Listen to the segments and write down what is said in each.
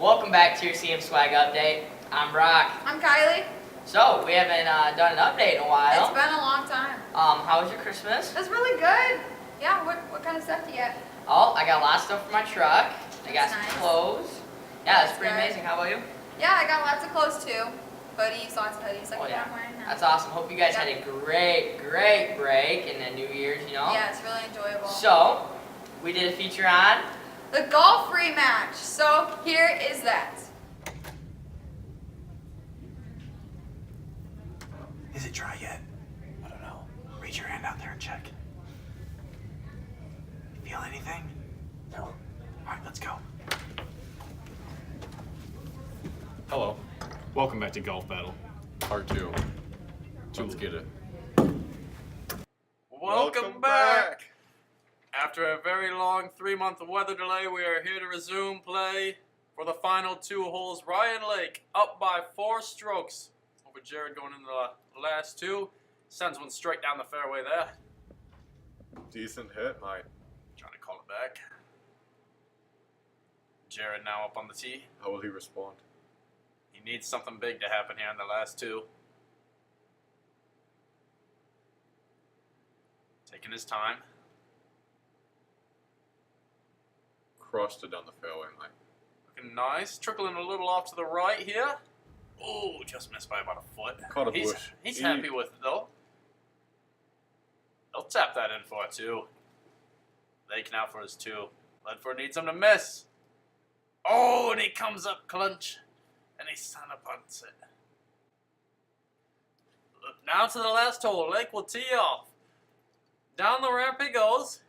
Welcome back to your CM Swag Update. I'm Brock. I'm Kylie. So, we haven't done an update in a while. It's been a long time. How was your Christmas? It was really good. Yeah, what kind of stuff do you get? Oh, I got a lot of stuff for my truck. I got some nice. clothes. Yeah, it's pretty good. amazing. How about you? Yeah, I got lots of clothes too. Hoodies, lots of hoodies like Oh, what yeah. I'm wearing now. That's awesome. Hope you guys had a great break in the New Year's, Yeah, it's really enjoyable. So, we did a feature on The golf rematch. So here is that. Is it dry yet? I don't know. Reach your hand out there and check. You feel anything? No. All right, let's go. Hello. Welcome back to Golf Battle. Part 2. Let's get it. Welcome back! After a very long 3-month weather delay, we are here to resume play for the final 2 holes. Ryan Lake up by 4 strokes over Jared going into the last 2. Sends one straight down the fairway there. Decent hit, Mike. Trying to call it back. Jared now up on the tee. How will he respond? He needs something big to happen here in the last 2. Taking his time. Crushed it down the fairway, Mike. Looking nice. Trickling a little off to the right here. Oh, just missed by about a foot. Caught a bush. He's happy with it, though. He'll tap that in for a 2. Lake now for his 2. Ledford needs him to miss. Oh, and he comes up clutch. And he son of punts it. Now to the last hole. Lake will tee off. Down the ramp he goes.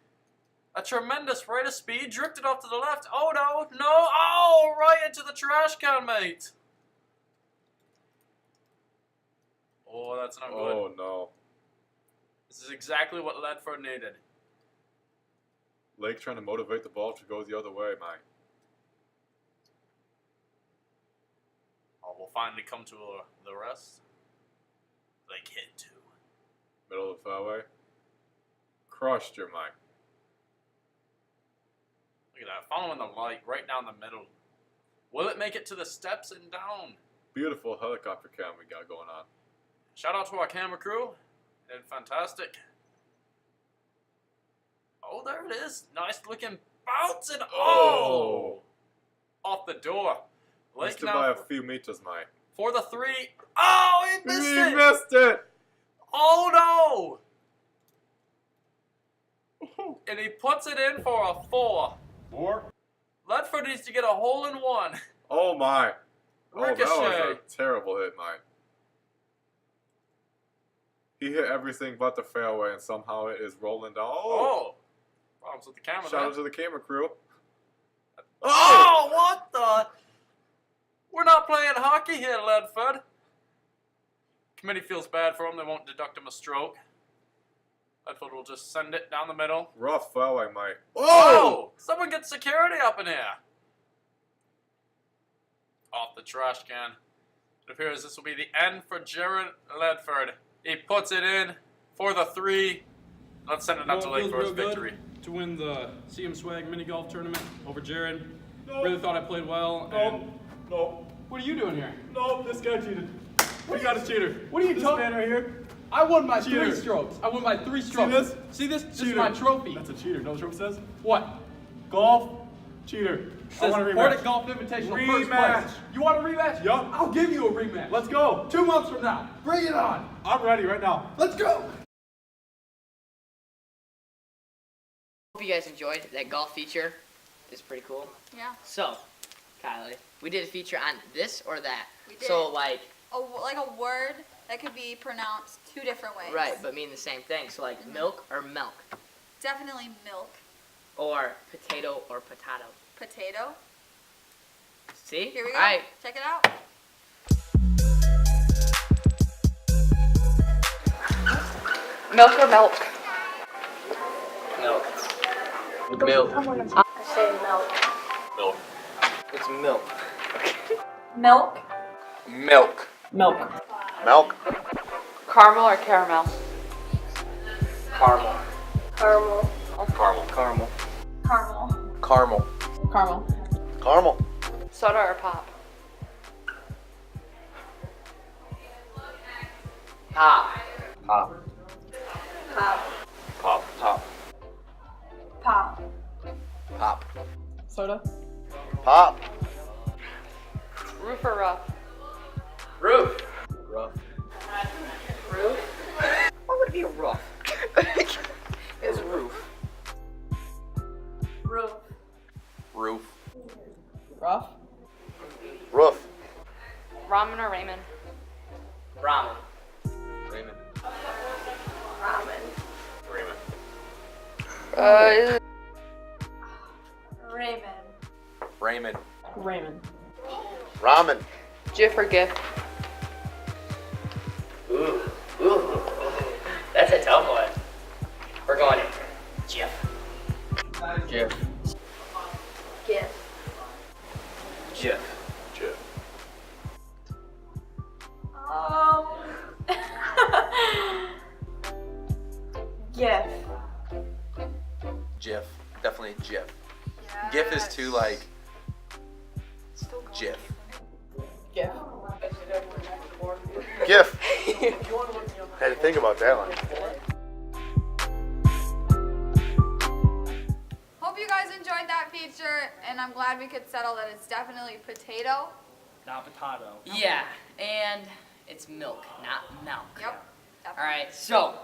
A tremendous rate of speed. Drifted off to the left. Oh, no. No. Oh, right into the trash can, mate. Oh, that's not good. Oh, no. This is exactly what Ledford needed. Lake trying to motivate the ball to go the other way, Mike. Oh, we'll finally come to the rest. Lake hit 2. Middle of the fairway. Crushed your Mike. Look at that. Following the light right down the middle. Will it make it to the steps and down? Beautiful helicopter cam we got going on. Shout out to our camera crew. Did fantastic. Oh, there it is. Nice looking bounce and oh! Off the door. Missed it now by a few meters, Mike. for the 3. Oh, he missed it! He missed it! Oh, no! And he puts it in for a 4. 4? Ledford needs to get a hole in 1. Oh, my. Oh, that Ricochet. was a terrible hit, Mike. He hit everything but the fairway, and somehow it is rolling down. Oh! Problems with the camera Shout there. out to the camera crew. Oh, what the? We're not playing hockey here, Ledford. Committee feels bad for him. They won't deduct him a stroke. Ledford will just send it down the middle. Rough fairway, Mike. Oh! Someone get security up in here. Off the trash can. It appears this will be the end for Jared Ledford. He puts it in for the 3. Let's send it up to Lake for his victory. To win the CM Swag mini golf tournament over Jared. Really thought I played well. No. What are you doing here? No, this guy cheated. We got a cheater. What are you this talking? man right here? I won by Cheater. 3 strokes. I won by 3 strokes. this? See this? This is Cheater. my trophy. That's a cheater. No trophy says? What? Golf, cheater. I Says want a Nordic rematch. Golf Invitational first Rematch. place. You want a rematch? Yup. I'll give you a rematch. Let's go. 2 months from now. Bring it on. I'm ready right now. Let's go. Hope you guys enjoyed that golf feature. It's pretty cool. Yeah. So, Kylie, we did a feature on this or that. We did. So, like A word that could be pronounced 2 different ways. right, but mean the same thing. So, like milk or milk, Definitely milk. or potato or potato. Potato. See? Here we go. All right. Check it out. Milk or milk? Milk. Milk. I say milk. Milk. It's milk. Milk? Milk. Milk. Milk. Caramel or caramel? Caramel. Caramel. Caramel. Caramel. Caramel. Caramel. Caramel. Caramel. Soda or pop? Pop. Pop. Pop. Pop. Pop. Pop. Pop. Soda. Pop. Roof or rough? Roof. Rough. Roof. What would be a rough? It's a roof. Roof. Roof. Rough. Roof. Ramen or ramen? Ramen. Raymond. Ramen. Raymond. Ramen. Raymond. Raymond. Ramen. GIF or GIF? Ooh. That's a tough one. We're going Jif. Jif. GIF. Jif. Jif. GIF. Jif. Definitely Jif. GIF is too like Jif. GIF. GIF. Had to think about that one. Hope you guys enjoyed that feature, and I'm glad we could settle that it's definitely potato. Not potato. Yeah, and it's milk, not milk. Yep. All right, so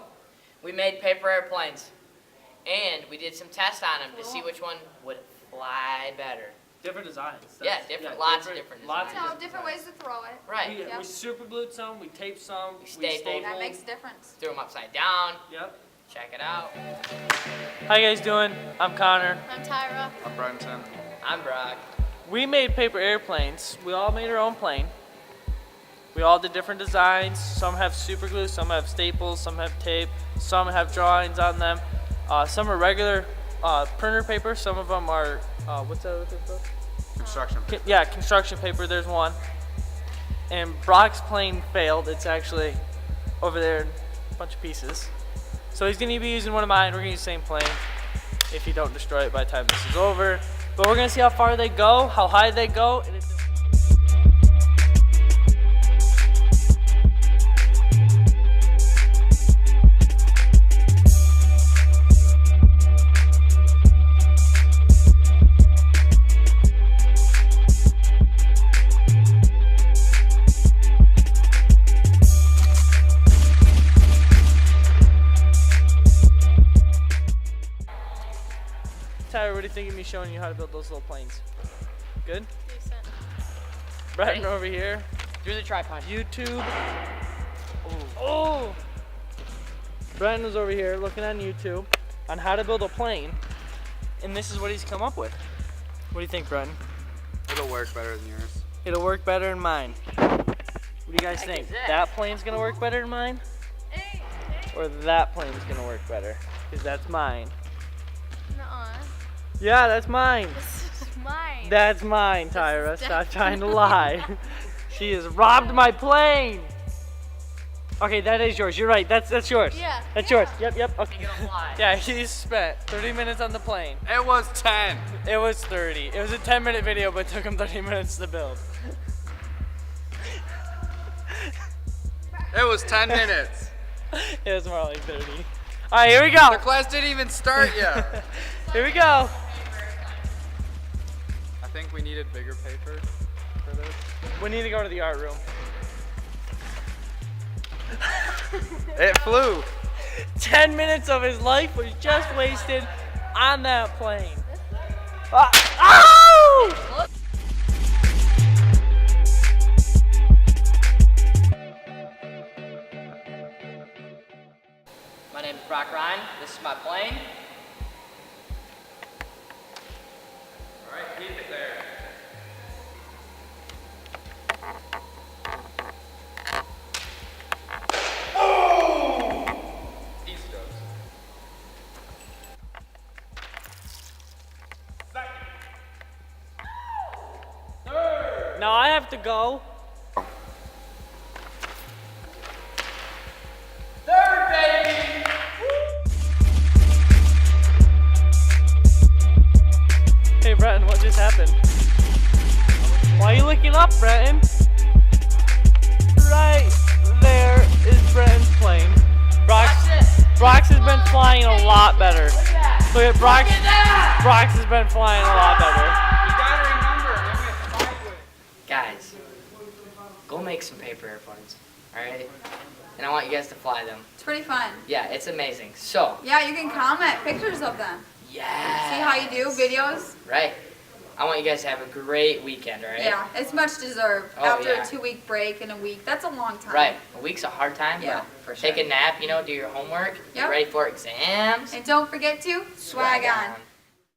we made paper airplanes, and we did some tests on them to see which one would fly better. Different designs. Yeah, different, lots of different Lots You designs. know, different ways to throw it. Right. We, Yep. we super glued some, we taped some, we stapled. That makes a difference. Threw them upside down. Yep. Check it out. How you guys doing? I'm Connor. I'm Tyra. I'm Brenton. I'm Brock. We made paper airplanes. We all made our own plane. We all did different designs. Some have super glue, some have staples, some have tape, some have drawings on them. Some are regular printer paper. Some of them are what's that other paper? Construction. Yeah, construction paper. There's one. And Brock's plane failed. It's actually over there in a bunch of pieces. So he's gonna be using one of mine. We're gonna use the same plane if you don't destroy it by the time this is over. But we're gonna see how far they go, how high they go. And Tyler, what do you think of me showing you how to build those little planes? Good? Decent. Bretton over here. Through the tripod. YouTube. Oh! Brenton was over here looking on YouTube on how to build a plane, and this is what he's come up with. What do you think, Brenton? It'll work better than yours. It'll work better than mine. What do you guys think? is that? That plane's gonna work better than mine? Or that plane's gonna work better? Because that's mine. Nuh-uh. Yeah, that's mine. This is mine. That's mine, Tyra. Stop trying to lie. She has robbed my plane. Okay, that is yours. You're right. That's yours. Yeah. That's yours. Yep. Okay. Gonna fly. Yeah, he spent 30 minutes on the plane. It was 10. It was 30. It was a 10-minute video, but it took him 30 minutes to build. It was 10 minutes. It was more like 30. All right, here we go. The class didn't even start yet. Here we go. I think we needed bigger paper for this. We need to go to the art room. It flew. 10 minutes of his life was just wasted on that plane. Ow! My name is Brock Ryan. This is my plane. All right, keep it there. Easy does. Now I have to go. Third, baby! Hey, Bretton, what just happened? Are you looking up, Brenton? Right there is Brenton's plane. Brox has been flying a lot better. Look at Brox. Brox has been flying a lot better. You gotta remember, I'm gonna fight with. Guys, go make some paper airplanes, alright? And I want you guys to fly them. It's pretty fun. Yeah, it's amazing. So, Yeah, you can comment pictures of them. yeah. See how you do videos. Right. I want you guys to have a great weekend, alright? Yeah, it's much deserved. Oh, After yeah. a 2-week break in a week, that's a long time. Right. A week's a hard time, Yeah, but take a nap, do your homework, Yep. get ready for exams. And don't forget to swag on.